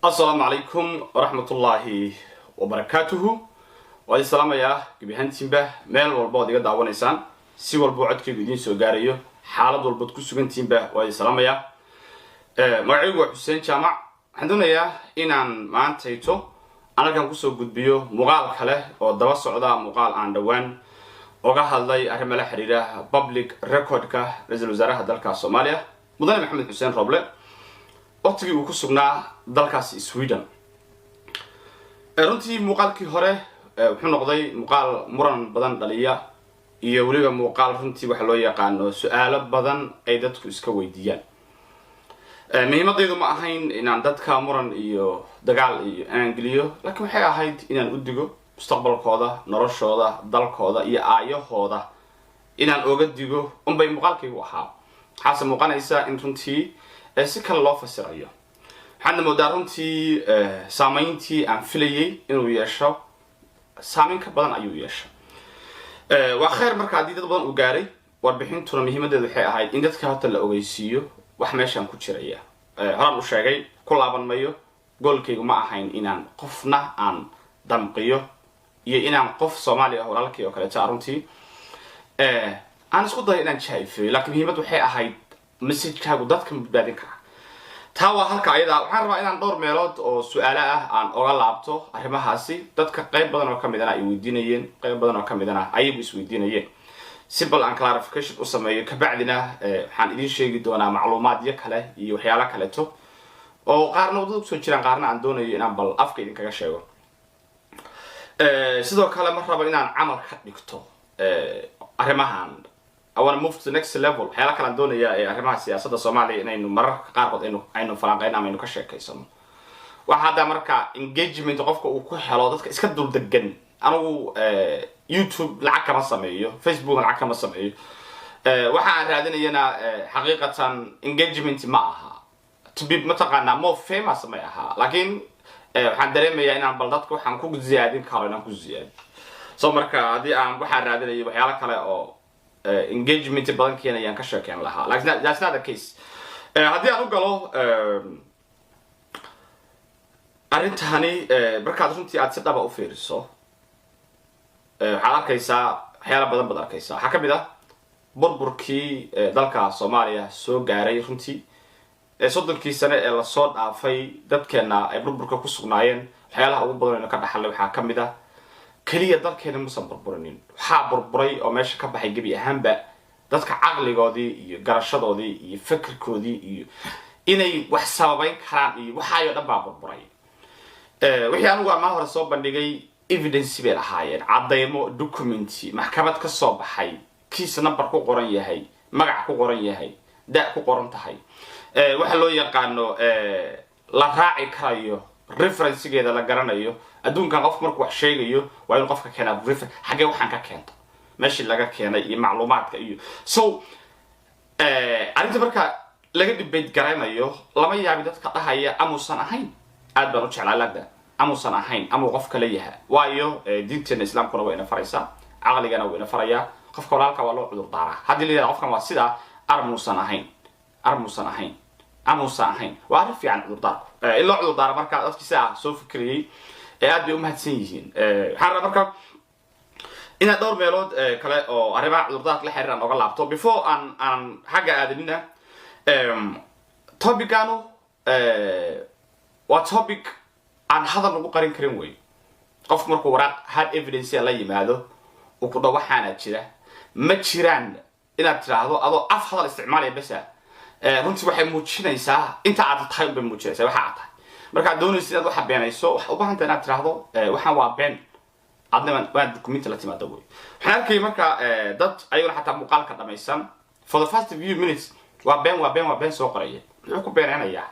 السلام عليكم ورحمة الله وبركاته والسلام يا جبهان تيمبا مال والبعض يقدر عون إنسان سوى البعد كجدين سجاريو حالة والبعد كسرين تيمبا والسلام يا مرعي حسين جامع عندنا يا إن ما أنتيتو أنا كان كسر جد بيو مقال خله والدراسة عدا مقال عن دوان وجه الله أرمله حريرة public record كه رئيس الوزراء هذا الصوماليا مدن محمد حسين رابله waqtigii uu ku sugnaa dalkaasi Sweden runtii muuqaalkii hore wuxuu noqday muuqaal muran badan dhaliya iyo waliba muuqaal runtii waxa loo yaqaan su'aalo badan ay dadku iska weydiiyaan muhiimadaydu ma ahayn inaan dadka muran iyo dagaal iyo angeliyo laakiin waxay ahayd inaan u digo mustaqbalkooda noloshooda dalkooda iyo aayahooda inaan oga digo unbay muuqaalkaygu ahaa xaasa muuqanaysa in runtii si kale loo fasirayo waxaan moodaa runtii saameyntii aan filayay inuu yeesho saameyn ka badan ayuu yeeshay waa khayr marka hadii dad badan u gaaray warbixintuna muhiimadeedu waxay ahayd in dadka horta la ogeysiiyo wax meeshan ku jiraya horaan u sheegay ku laaban mayo goolkaygu ma ahayn inaan qofna aan damqiyo iyo inaan qof Soomaali ah walaalkii oo kale runtii aan isku dayo inaan jaafiyo laakiin muhiimadu waxay ahayd message-kaagu dadka badbaadin kara taa waa halka ayada waxaan rabaa inaan dhowr meelood oo su'aalo ah aan oga laabto arrimahaasi dadka qayb badan oo kamid ah ay weydiinayeen qayb badan oo kamid ah ayagu is weydiinayeen simple and clarification u sameeyo ka bacdina waxaan idin sheegi doonaa macluumaadyo kale iyo waxyaalo kale to oo qaarna wadada soo jiraan qaarna aan doonayo inaan bal afka idin kaga sheego sidoo kale ma rabo inaan amal ka dhigto arrimahan I want to move to the next level حيلا كلام دونيا arrimaha siyaasadda Soomaaliya inaynu mararka qaarkood aynu falanqeynaa aynu ka sheekaysano waxa marka engagement qofka uu ku helo dadka iska dul degan anigu YouTube lacag kama sameeyo Facebook lacag kama sameeyo waxa aan raadinayna xaqiiqatan engagement ma aha to be mataqaana more famous ma aha laakiin waxaan dareemayaa inaan bal dadku waxaan ku ziyaadin karo inaan ku ziyaado soo marka hadii aan waxa raadinayo waxyaalo kale oo engagement badan keenayaan ka sheekeen lahaa like that's not the case hadii aan u galo arintani markaad runtii aad si dhaba u fiiriso waxaad arkaysaa waxyaalo badan arkaysaa waxa kamid ah burburkii dalka Soomaaliya soo gaaray runtii 30 sano ee la soo dhaafay dadkeena ay burburka ku sugnaayeen waxyaalaha ugu badan ee ka dhaxalay waxa kamid ah kaliya dalkeena musan burburinin waxa burburay oo meesha ka baxay gabi ahaanba dadka aqligoodii iyo garashadoodii iyo fikirkoodii iyo inay wax sababayn karaan iyo waxa ay dhanba burburay wixii anigu ama hore soo bandhigay evidence bay lahaayeen cadeymo documenti maxkamad ka soo baxay kiis number ku qoran yahay magac ku qoran yahay da ku qoran tahay waxa loo yaqaano la raaci karayo reference-geeda la garanayo adduunkan qof markuu wax sheegayo waa inuu qofka keenaa reference xagee waxaan ka keento meeshii laga keenay iyo macluumaadka iyo so arinta marka laga debate garanayo lama yaabi dadka dhahaya amuusan ahayn aad baan u jeclaa laagda amuusan ahayn ama qof kale yahay waayo diinteena islaamkuna waa ina faraysaa aqligana waa ina farayaa qofka walaalka waa loo cudur daaraa hadii la yiraahdo qofkan waa sida armuusan ahayn amuusan ahayn waa arrin fiican cudur daar إلا عدو دار مركا أذكي ساعة سوف كريي أدي أمهات سنيين حرة مركا إن دور ميلود كلا أو أربع عدو دار لحرة أنا أقول لابتوب before أن حاجة أدينا topic كانوا وtopic عن هذا النبوة قرين كريموي قف مركو وراء هاد evidence الله يماله وكده وحنا كده ما تشيران إلى تراهو أضو أفضل استعمال بسه runtii waxay muujinaysaa inta aad tahay bay muujinaysaa waxa aad tahay marka doonaysid inaad wax beenayso wax u baahan tahay inaad tiraahdo waxaan waa been adna waa document la timaado way waxaan arkay marka dad ayuu xataa muuqaalka dhamaysan for the first few minutes waa been soo qoraya wuxuu ku beenaynaya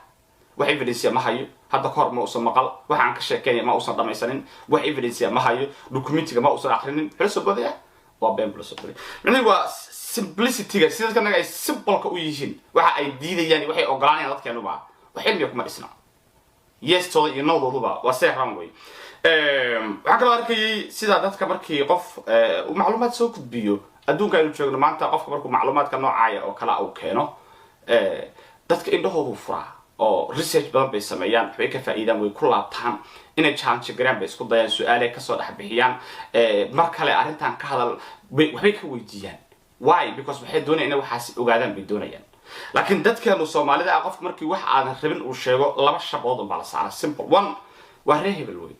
wax evidence ma hayo hadda kor ma uusan maqal waxaan ka sheekeynay ma uusan dhamaysanin wax evidence ma hayo documentiga ma uusan akhrinin xilso badaya waa been plus waa simplicity sida kana ay simple ka u yihiin waxa ay diidayaan waxay ogolaanayaan dadkeenuba wax ilmiga kuma dhisna yes to you know dooduba waa seeran way waxa kale arkay sida dadka markii qof macluumaad soo gudbiyo adduunka ay joogno maanta qofka markuu macluumaadka noocaaya oo kala uu keeno dadka indhahoodu furaa oo research badan bay sameeyaan waxay ka faa'iidaan way ku laabtaan inay challenge garan bay isku dayaan su'aale ka soo dhex bixiyaan mar kale arrintan ka hadal waxay ka weydiiyaan why because waxay doonayaan inay waxaas ogaadaan bay doonayaan laakiin dadkeenu Soomaalida qof markii wax aan rabin uu sheego laba shabood oo bala saara simple one waa reehebel way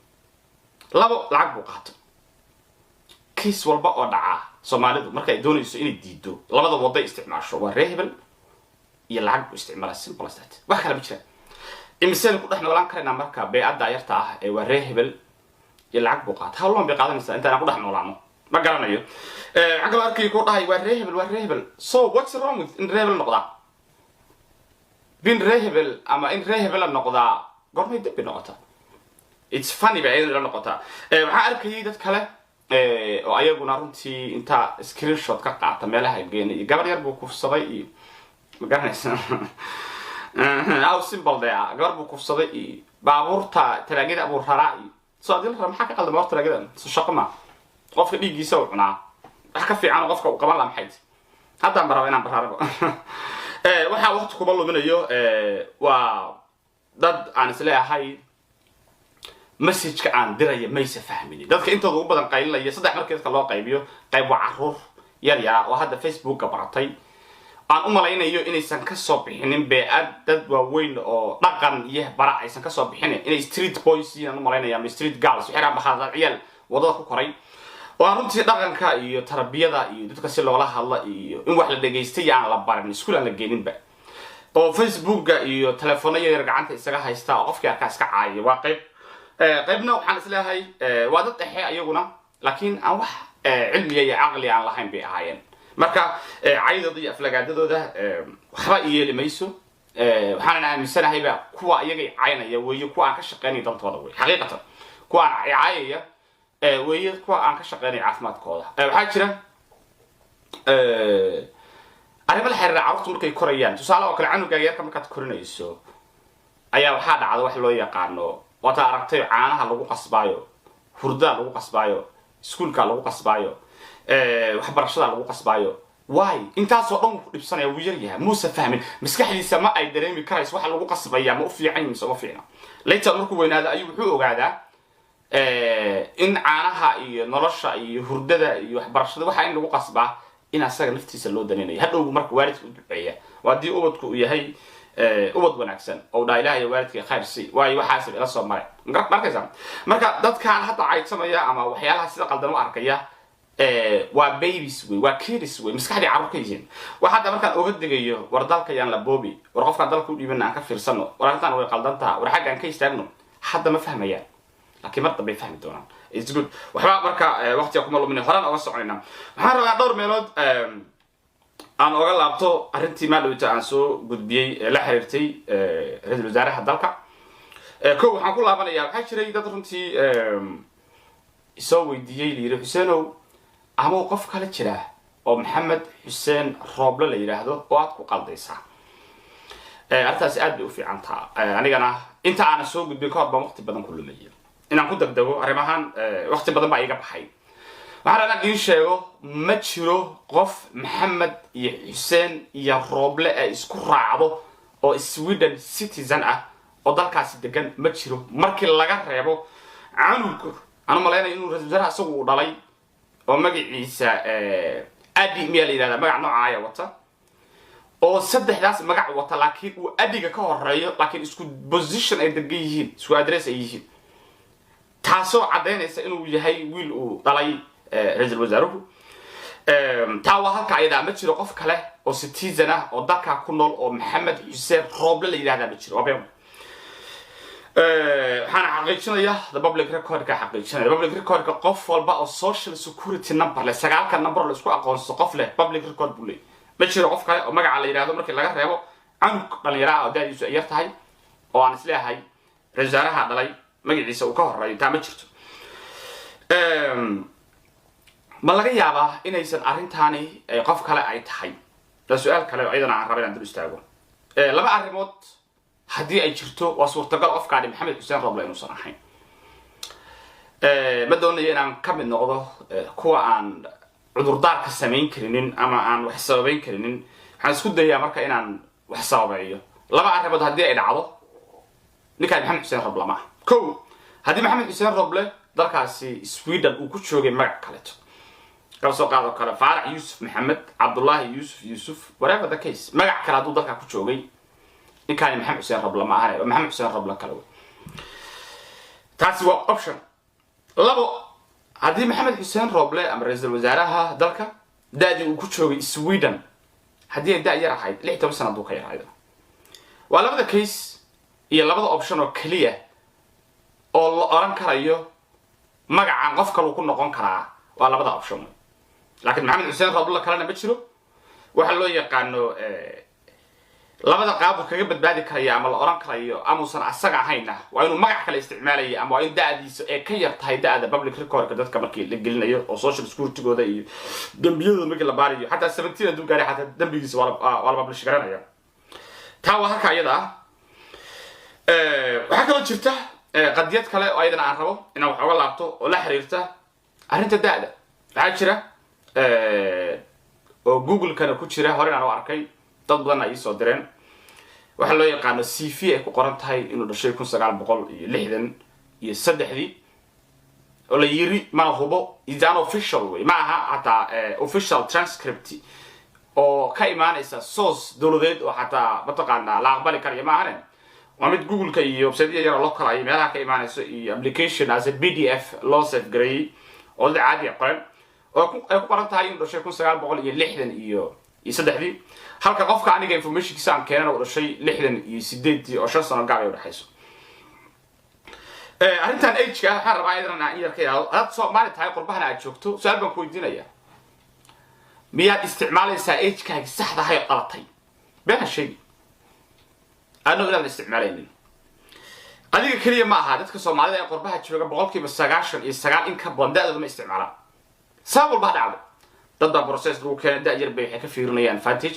labo lacag buu qaato kiis walba oo dhaca Soomaalidu markay doonayso inay diido labada wada isticmaasho waa reehebel iyo lacag buu isticmaalaa simple as that wax kale ma jira imiseen ku dhaxnoolaan karayna marka beecada yarta ah ee waa reehebel iyo lacag buu qaata how long bay qaadanaysaa inta aan ku dhaxnoolaano ma garanayo aqal arkay ku dhahay waa reehebel so what's wrong with in reehebel noqda bin reehebel ama in reehebel noqda gormay dib noqota it's funny ba ay noqota waxa arkay dad kale oo ayaguna runtii inta screenshot ka qaata meelaha geeyay gabar yar buu kufsaday iyo ma garanaysan aw simple day gabar buu kufsaday iyo baabuurta talaagada abu raraa soo adil maxaa ka qaldan baabuurta talaagada soo shaqo ma qofka dhigiisa uu cunaa wax ka fiican qofka uu qaban la maxay hadda maraba inaan baraarabo waxa waqti ku baluminayo waa dad aan isleeyahay message-ka aan diraya maysa fahmin dadka intooda ugu badan qaylinaya saddex markeedka loo qaybiyo qayb waa caruur yar yar oo hadda Facebook-ka baratay aan u malaynayo inaysan ka soo bixinin beecad dad waaweyn oo dhaqan iyo bara aysan ka soo bixinin inay street boys aan u malaynayaa ama street girls waxay rabaxaan ciyaal wadada ku koray oo runtii dhaqanka iyo tarbiyada iyo dadka si loola hadla iyo in wax la dhageystay aan la barin iskuul aan la geeninba oo Facebook-ga iyo telefoonada yar gacanta isaga haysta oo qofkii arka iska caayay waa qaybna waxaan isleeyahay waa dad dhexe ayaguna laakiin aan wax cilmiga iyo aqli aan lahayn bay ahaayeen marka caydooda iyo aflagaadadooda waxba yeeli mayso waxaan aaminsanahay ba kuwa iyaga caynaya weeyo kuwa aan ka shaqeynay dantooda way xaqiiqatan kuwa aan caayaya weeyo kuwa aan ka shaqeynay caafimaadkooda waxaa jira arrimo la xiriira carruurta markay korayaan tusaale oo kale canuga yarka markaad korinayso ayaa waxaa dhacda wax loo yaqaano wata aragtay caanaha lagu qasbaayo hurda lagu qasbaayo iskuulka lagu qasbaayo waxbarashada lagu qasbaayo why intaas oo dhan ku dhibsanaya wuu yar yahay muusa fahmin maskaxdiisa ma ay dareemi karayso waxa lagu qasbaya ma u fiican mise ma fiicna later markuu weynaado ayuu wuxuu ogaadaa in caanaha iyo nolosha iyo hurdada iyo waxbarashada waxa in lagu qasbaa in asaga naftiisa loo daneynayo hadhow marka waalidku u duceeya waadii ubadku uu yahay ubad wanaagsan oo dhaa ilaahay waalidka khayr si way waxaas ila soo maray markaysan marka dadkaan hadda caydsamaya ama waxyaalaha sida qaldan u arkaya waa babies way waa kids way maskaxdii carruur ka yihiin waxa hadda markaan oga digayo war dalka yaan la boobi war qofka dalka u dhiibana aan ka fiirsano war arrintan way qaldan tahay war xaggan ka istaagno hadda ma fahmayaan laakiin marta bay fahmi doonaan it's good waxba marka waqtiga kuma lumin horaan oga soconayna waxaan rabaa dhowr meelood aan oga laabto arrintii maalowta aan soo gudbiyay la xiriirtay ra'iisul wasaaraha dalka waxaan ku laabanayaa waxa jiray dad runtii soo weydiiyay liiri Xuseenow ama qof kale jira oo Maxamed Xuseen Rooble la yiraahdo oo aad ku qaldaysaa artaas aad u fiican tahay anigana inta aan soo gudbin ka hor waqti badan ku lumay inaan ku degdego arrimahan waqti badan baa iga baxay waxaan rabaa sheego ma jiro qof Maxamed iyo Xuseen iyo Rooble ay isku raacdo oo Sweden citizen ah oo dalkaasi degan ma jiro markii laga reebo canuga أنا ملاينا إنه رجال سووا ضلي ومجلس أدي ميال إلى هذا مجال نوع عاية وطا أو سدح ناس مجال وطا لكن وأدي كهر رأيه لكن إسكو بوزيشن أيدجيهين إسكو أدرس أيهين تاسو عدين إنه يهاي ويل ضلي رجال وزاره تاوها كأيدا متشر قف كله أو ستيزنا أو دكا كنول أو محمد حسين روبل إلى هذا متشر وبيهم waxaan xaqiijinayaa the public record ka xaqiijinaya public record ka qof walba oo social security number leh sagaalka number la isku aqoonso qof leh public record buu leeyahay ma jiro qof kale oo magaca la yiraahdo markii laga reebo canug dhalinyaro oo daadiisu yar tahay oo aan isleeyahay rajaaraha dhalay magaciisa uu ka horeeyo taa ma jirto ma laga yaabaa inaysan arrintaani qof kale ay tahay su'aal kale oo ayadana aan rabay inaan dul istaago laba arrimood haddii ay jirto waa suurtagal qofkaani Maxamed Xuseen Rooble inuu san ahayn ma doonayo inaan ka mid noqdo kuwa aan cudurdaar ka samayn karinin ama aan wax sababayn karinin waxaan isku dayaa marka inaan wax sababeeyo laba arrimood haddii ay dhacdo ninkaan maxamed xuseen roble ma ko haddii maxamed xuseen roble dalkaasi Sweden uu ku joogay magac kaleeto kala soo qaado kale Faarax Yuusuf Maxamed Cabdullaahi Yuusuf whatever the case magac kale hadduu dalka ku joogay ninkaan maxamed xuseen roble ma ahanay maxamed xuseen roble kale taasi waa option labo haddii maxamed xuseen roble ama ra'iisul wasaaraha dalka daadii uu ku joogay Sweden haddii daa yar ahayd 16 sano duu ka yaraaydo waa labada case iyo labada option oo kaliya oo la oran karayo magacan qof kale uu ku noqon karaa waa labada option laakiin maxamed xuseen roble kalena ma jiro waxa loo yaqaano labada qaab kaga badbaadi karaya ama la oran karayo amuusan asaga ahayna waa inuu magac kale isticmaalayo ama waa in daadiisa ee ka yar tahay daada public record dadka markii la gelinayo oo social security gooda iyo dambiyada markii la baariyo hatta 17 aduu gaaray hatta dambigiisa waa la publish garanaya taa waa halka ayada waxa kale jirta qadiyad kale oo ayadana aan rabo inaan wax uga laabto oo la xiriirta arrinta daada waxa jira oo Google kana ku jira hore aan arkay dad badan ay soo direen waxa loo yaqaan CV ay ku qoran tahay inuu dhashay 1963 oo la yiri ma hubo idaan official way ma aha hata official transcript oo ka imaanaysa source dawladeed oo hata mataqaana la aqbali kariyo ma ahayn waa mid Google ka iyo website yar oo kala ay meelaha ka imaanayso iyo application as a PDF loo save gareey oo caadi qoran oo ku qoran tahay inuu dhashay 1963 halka qofka aniga information kiisa aan keenana uu dhashay 68 oo 5 sano gaab ay u dhaxayso arrintan age-ka waxaan rabaa inaan yar ka yaado aad Soomaali tahay qurbahana aad joogto su'aal baan ku weydiinaya miyaad isticmaalaysaa age-kaaga saxda ah ee qalatay been shay أنا ولا الاستعمالين. هذه كلية ما هذا كسر معلّة قربها تشوفها بقولك بس سجاشن يستجال إنك بندق لما استعمالها. سامول بعد عبد. ضد بروسيس رو كان ده يربي كفيرني أنفاتج.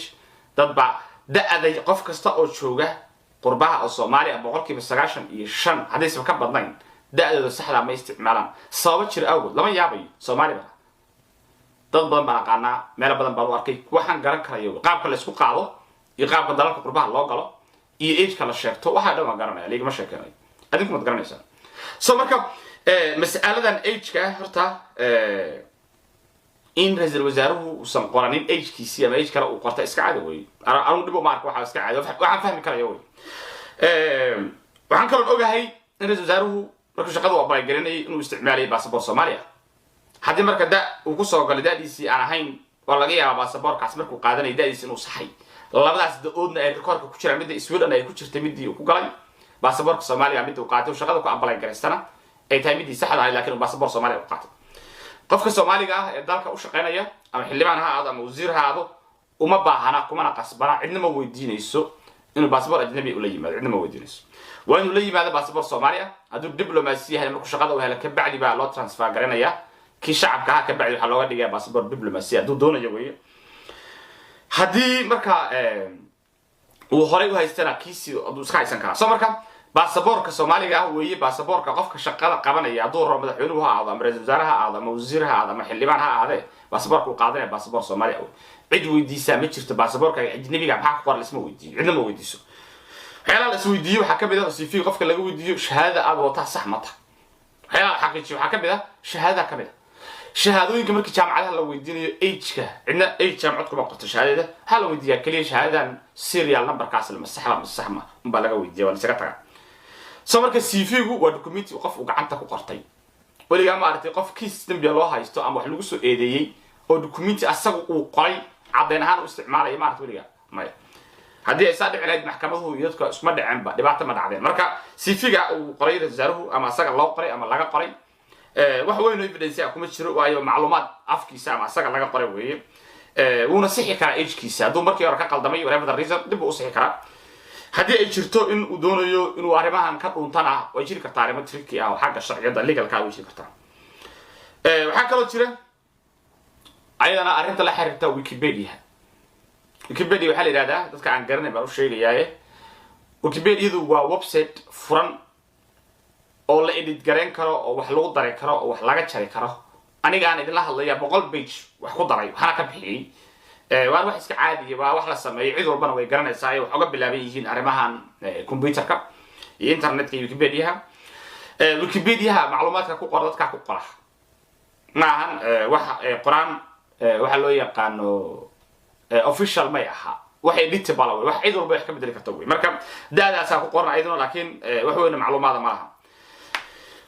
ضد بعد ده هذا قف كستا أو تشوفها قربها الصومالي بقولك بس سجاشن يشن هذا اسمه كم بدنين. ده هذا سهل ما استعمالها. صابت شر أول لما يابي صومالي بقى. ضد بدن بقى ماله بدن بالواركي وحن قرن كريو. قاب كل اسمه قاله يقاب بدلك قربها الله قاله. iyo age kala sheegto waxa dhan waan garanaya leegma sheekanay adinku ma garanaysaa soo marka mas'aladan age ka horta in ra'iisul wasaaruhu usan qoranin age kiisi ama age kala uu qorta iska caadi way aan dhibo marka waxa iska caadi waxaan fahmi karayaa way waxaan kaloo ogahay in ra'iisul wasaaruhu markuu shaqada u abay garanayay inuu isticmaalay baasaboor Soomaaliya hadii marka uu ku soo galay daadiisi aan ahayn waa laga yaabaa baasaboorkaas markuu qaadanay daadiisi inuu saxay labadaas doodna ay rekoorka ku jiraan mid Sweden ay ku jirtay midii uu ku galay baasaboorka Soomaaliya mid uu qaatay shaqada ku apply gareystana ay tahay midii saxda ah laakiin baasaboor Soomaaliya uu qaatay qofka Soomaaliga ah ee dalka u shaqeynaya ama xildhibaan ha ahaado ama wasiir ha ahaado uma baahana kuma qasbana cidna ma weydiinayso inuu baasaboor ajnabi u la yimaado cidna ma weydiinayso waa inuu la yimaado baasaboor Soomaaliya hadduu diblomaasi yahay markuu shaqada u helo ka bacdi baa loo transfer garanaya ki shacabka ha ka bacdi waxa looga dhigay baasaboor diblomaasi hadduu doonayo weeye haddii marka uu horay u haystana kiisi uu iska haysan kara soo marka baasaboorka Soomaaliga ah weeye baasaboorka qofka shaqada qabanaya hadduu rabo madaxweynuhu ha ahaado ama ra'iisul wasaaraha ha ahaado ama wasiir ha ahaado ama xildhibaan ha ahaado baasaboorka uu qaadanaya baasaboor Soomaali ah cid weydiisa ma jirto baasaboorka ajnabiga maxaa ku qoran isma weydiiyo cidna ma weydiiso xeelal is weydiiyo waxa kamid ah CV qofka laga weydiiyo shahaada aad wata sax ma tahay xeelal xaqiiqi waxa kamid ah shahaada kamid shahaadooyinka markii jaamacadaha la weydiinayo age-ka cidna age jaamacad kuma qorto shahaadada waxa la weydiiyaa kaliya shahaadan serial numberkaas la masaxma unbaa laga weydiiyaa waa isaga taga soo marka CV-gu waa document qof uu gacanta ku qortay waliga ma aragtay qof kiis dambiga loo haysto ama wax lagu soo eedeeyay oo document asagu uu qoray cadeen ahaan u isticmaalay ma aragtay waliga may haddii ay saa dhici lahayd maxkamaduhu iyo dadka isma dhacenba dhibaato ma dhacdeen marka CV-ga uu qoray rasaaruhu ama asaga loo qoray ama laga qoray wax weyn oo evidence ah kuma jiro waayo macluumaad afkiisa ama asaga laga qoray weeye wuuna sixi kara age-kiisa hadduu markii hore ka qaldamay whatever the reason dib u sixi kara haddii ay jirto in uu doonayo inuu arrimahan ka dhuuntana way jiri kartaa arrimo tricky ah oo xagga sharciyada legalka ah way jiri kartaa waxaa kaloo jira ayadana arrinta la xiriirta Wikipedia waxaa la yiraahdaa dadka aan garanay baan u sheegayaa Wikipedia waa website furan oo la edit gareyn karo oo wax lagu daray karo oo wax laga jari karo aniga aan idin la hadlayaa 100 page wax ku daray waxana ka bixiyay waan wax iska caadi ah wax la sameeyay cid walbana way garanaysaa ay wax uga bilaaban yihiin arrimahan computerka internet wikipedia macluumaadka ku qor dadka ku qora maahan waxa quraan waxa loo yaqaano official may aha waxa editable way wax cid walba wax ka bedeli karto way marka daadaas ku qoran ayaduna laakiin wax weyn macluumaad ma laha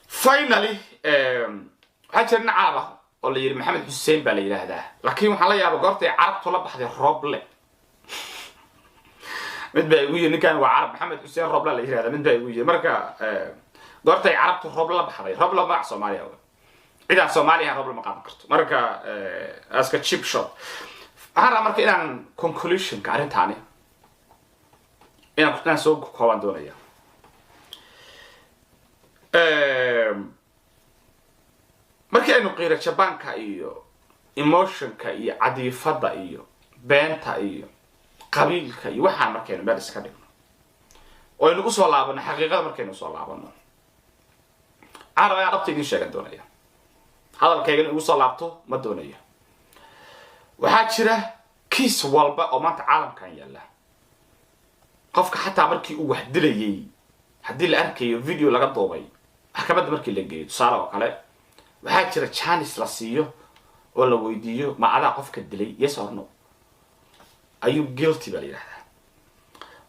finally waxa jirna caaba oo la yiri maxamed xuseen baa la yiraahdaa laakiin waxa la yaabo goortay carabtu la baxday Roble mid baa ugu yiri ninkan waa carab maxamed xuseen Roble la yiraahdaa mid baa ugu yiri marka goortay carabtu Roble la baxday Roble ma Soomaaliya إذا Soomaaliya Roble ma qaadan karto marka aska chip shot waxaan marka inaan conclusion ka arintaani inaan ku soo kooban doonaya markii aynu qeyra Japanka iyo emotionka iyo cadifada iyo beenta iyo qabiilka iyo waxaan markaynu meel iska dhigno oo aynu u soo laabano xaqiiqada markaynu soo laabano araya qabta idin sheegan doonaya hadalkayga ugu soo laabto ma doonayo waxa jira kiis walba oo maanta caalamkan yaala qofka xataa markii uu wax dilayay hadii la arkayo video laga doobay maxkamadda markii la geeyo tusaale oo kale waxa jira chance la siiyo oo la weydiiyo ma ada qofka dilay yes or no are you guilty bal yiraahdaa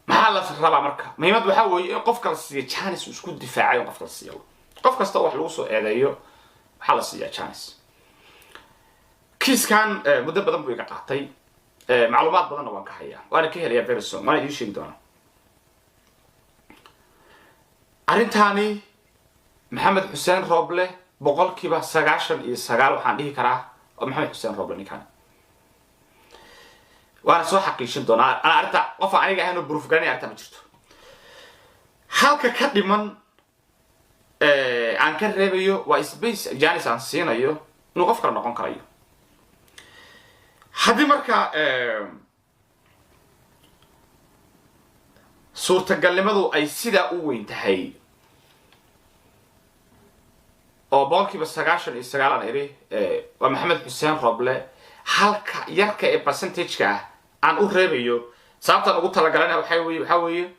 maxaa la rabaa marka muhiimad waxa weeye in qofka la siiyo chance uu isku difaacayo qofka la siiyo qof kasta wax lagu soo eedeeyo waxa la siiyo chance kiiskan muddo badan buu iga qaatay macluumaad badan waan ka hayaa waana ka helayaa very soon ma idin sheegi doona arintani maxamed xuseen Roble boqolkiiba 99 waxaan dhihi karaa oo maxamed xuseen Roble ninkan waana soo xaqiijin doona ana arta qof aniga ahayn oo proof garanay arta ma jirto halka ka dhiman aan ka reebayo waa space Janice aan siinayo inuu qof kale noqon karayo hadii marka suurtagalnimadu ay sida u weyn tahay oo boqolkiiba 99 aan iri waa maxamed xuseen Roble halka yarka ee percentage-ka aan u reebayo sababta ugu talagalana waxa weeye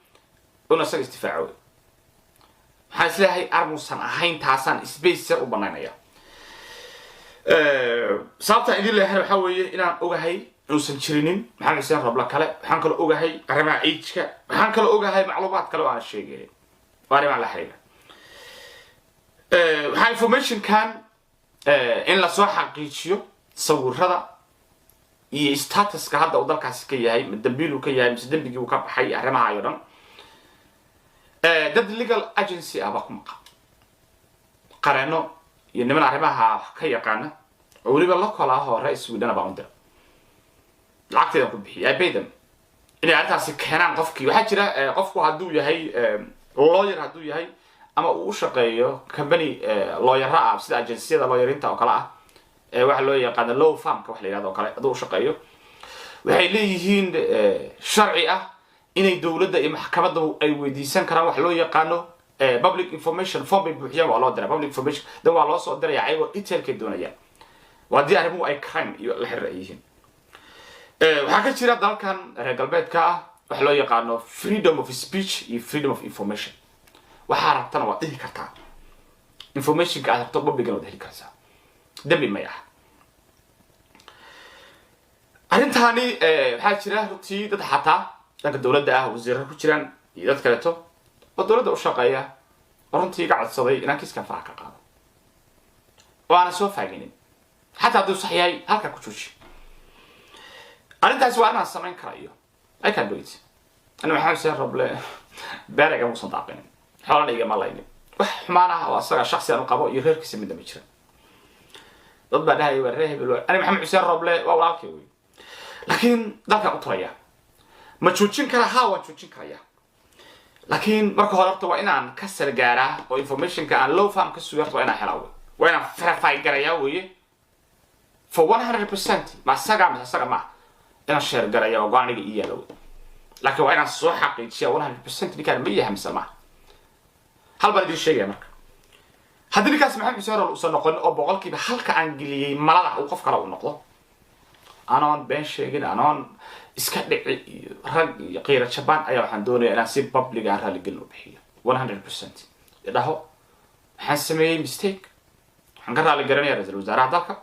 una sag istifaaco waxaan islaahay armusan ahayn taasaan space u banaanaya sababta idin leeyahay waxa weeye inaan ogahay inuusan jirinin maxamed xuseen Roble kale waxaan kale ogahay arrimaha age-ka waxaan kale ogahay macluumaad kale oo aan sheegay arrimaha la xiriira waxa information kan in la soo xaqiijiyo sawirada iyo statuska hadda uu dalkaas ka yahay dambiil uu ka yahay mise dambigii uu ka baxay arrimaha ayo dhan dad legal agency ah ku maqan qareeno iyo niman arrimaha ka yaqaan oo waliba la kala hore Sweden baa undar lacagteeda ku bixiyay baydan inay artaasi keenan qofkii waxa jira qofku haduu yahay lawyer haduu yahay ama uu shaqeeyo company lawyer ah sida agenciyada lawyeerinta oo kala ah waxa loo yaqaan law firm ka wax la yiraahdo oo kale haduu shaqeeyo waxay leeyihiin sharci ah inay dawladda iyo maxkamadda ay weydiisan karaan wax loo yaqaano public information form bay buuxiyaan waa loo diray public information dan waa loo soo diray ayagoo detailka doonaya waa diyaar mu ay crime iyo la xiriirayeen waxa ka jira dalkan reer galbeedka ah wax loo yaqaano freedom of speech iyo freedom of information waxa rabtana waa dhihi kartaa information ka aad public oo dhihi kartaa dambi ma yahay arintani waxa jira runtii dad xataa dadka dawladda ah wasiirada ku jiraan iyo dad kale to oo dawladda u shaqeeya runtii ka codsaday inaan kiiskan faraha ka qaado waana soo faaginin xataa haduu sax yahay halka ku jooji arintaas waa inaan samayn karayo I can do it ana maxamed xuseen Roble baaraga musan daaqinin xoolana iga malaynin wax xumaanaha oo asaga shakhsi aan qabo iyo reerkiisa mid ma jiraan dad baa dhahay waa reehbel ana maxamed xuseen Roble waa walaalkay weey laakiin dalka u turaya ma joojin kara waa joojin karaya laakiin marka hore waa inaan ka sargaaraa oo information-ka aan low farm ka suuqto inaan helaawo waa inaan verify garaya weeye for 100% ma saga ma inaan share garaya oo go'aaniga iyalo laakiin waa inaan soo xaqiijiyo 100% dikaan ma yahay misama hal baan idin sheegay marka haddii kaas maxamed xuseen Roble uu noqon oo boqolkiiba halka aan geliyay malada uu qof kale u noqdo anaan been sheegin anaan iska dhici rag iyo qeyra Japan ayaa waxaan doonayaa inaan si public ah raali gelin u bixiyo 100% idhaho waxaan sameeyey mistake waxaan ka raali garanayaa ra'iisul wasaaraha dalka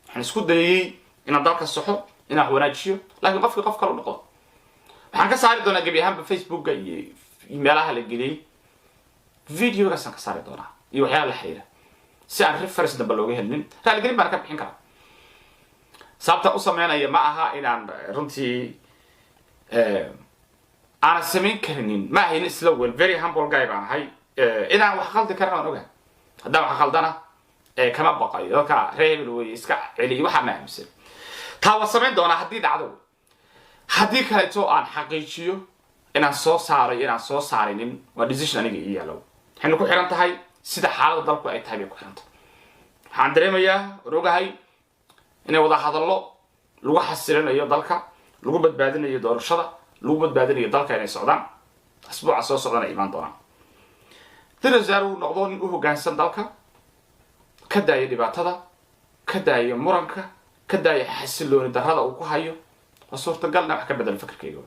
waxaan isku dayay inaan dalka saxo inaan wanaajiyo laakiin qof kale u noqdo waxaan ka saari doonaa gabi ahaanba facebooka iyo meelaha la geliyay videogaas aan ka saari doonaa iyo waxyaalaha la xiriira si aan reference damba looga helin raali gelin baan ka bixin karaa sababta u sameynaya ma aha inaan runtii أنا سمين كرنين ما هي نسلو very humble guy بان هاي إذا أنا وحقلت كرنا ونوجه هذا وحقلتنا كما بقى يوكا ريبل ويسكع علي وحما مسل تاو سمين دونا حديد عدو حديد كلتو عن حقيقيو إن صو صارين وديزيشن أنا جي يالو حنا كل حرنت هاي سيد حالة ضلكو أي تابي كل حرنت عندنا مياه روجا هاي إنه وضع هذا الله لو حسرنا يا ضلكا لو بدبادنا يا دور الشطة لو بدبادنا dalka inay socdaan asbuuca soo socdana iman doona tirasaaru noqdo nin u hoggaansan dalka ka daayay dhibaatada ka daayay muranka ka daayay xasilooni darrada uu ku hayo suurtagalna wax ka bedel fikirkayga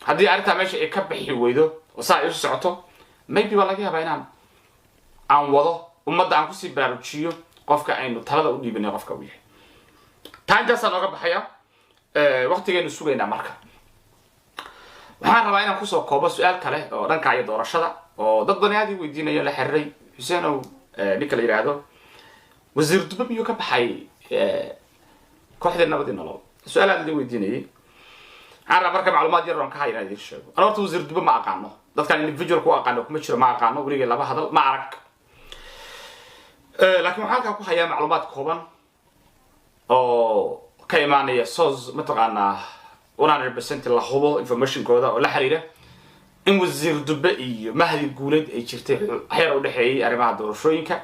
haddii arrinta meesha ay ka bixi weydo oo saa ay u socoto maybe waa laga yaabaa inaan wado ummadda aan kusii baraarujiyo qofka aynu talada u dhiibanay qofka uu yahay taantaasaan oga baxaya waqtigeenu sugaynaa marka waxaan rabaa inaan kusoo koobo su'aal kale oo dhanka iyo doorashada oo dad badan aad i weydiinayeen la xiriiray Xuseenow ninka la yiraahdo wasiir dubbe miyuu ka baxay kooxda nabadii nolol su'aal aad i weydiinayay aan rabaa marka macluumaad yar oo ka hayna idin sheego ana horta wasiir dubbe ma aqaano dadkan individual ku aqaano kuma jiro ma aqaano weliga laba hadal ma arag laakiin waxaan halkaa ku hayaa macluumaad kooban oo ka imaanaya soos mataqaanaa 100% la hubo information kooda oo la xiriira in wasiir dubbe iyo mahdi guuleed ay jirtay xeer u dhaxeeyay arrimaha doorashooyinka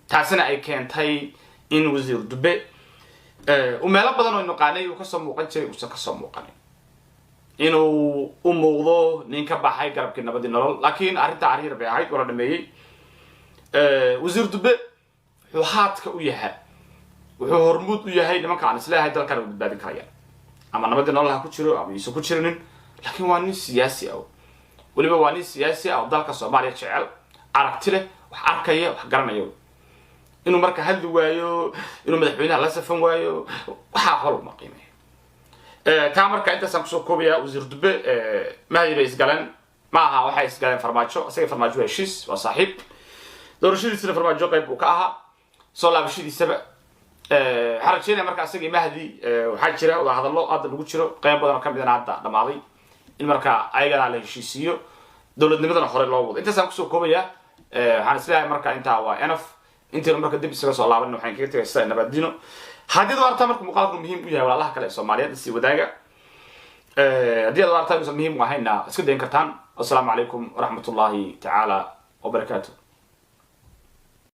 taasina ay keentay in wasiir dubbe meelo badan oo naqaanay uu ka soo muuqan jiray uu ka soo muuqanay inuu u muuqdo nin ka baxay garabkii nabadii nolol laakiin arrinta ariir bay ahayd wala dhameeyay wasiir dubbe wuxuu haadka u yahay wuxuu hormuud u yahay nimanka aan islaahay dalkan u badbaadin karayaan ama nabadii nolol ku jiro ama isu ku jirinin laakiin waa nin siyaasi ah waliba waa nin siyaasi ah oo dalka Soomaaliya jecel aragti leh wax arkaya wax garanaya inuu marka hadli waayo inuu madaxweynaha la safan waayo waxa hol ma qiimeeyo taa marka inta san kusoo koobaya wasiir dubbe mahdi bay isgaleen ma aha waxa isgaleen farmaajo asaga farmaajo heshiis waa saaxiib doorashadiisana farmaajo qayb uu ka ahaa soo laabashadiisaba xarajeenay marka asaga mahdi waxa jira wada hadallo aad lagu jiro qayb badan ka midna hadda dhamaaday in marka ayagana la heshiisiyo dawladnimadana hore loo wado inta san kusoo koobaya waxaan islaahay marka inta waa enough inta marka dib isaga soo laaban waxaan kaga tagay nabadino haddii warta marka muuqaalku muhiim u yahay walaalaha kale Soomaaliyeed si wadaaga haddii warta muhiim u ahayna iska dayn kartaan assalamu alaykum wa rahmatullahi ta'ala wa barakatuh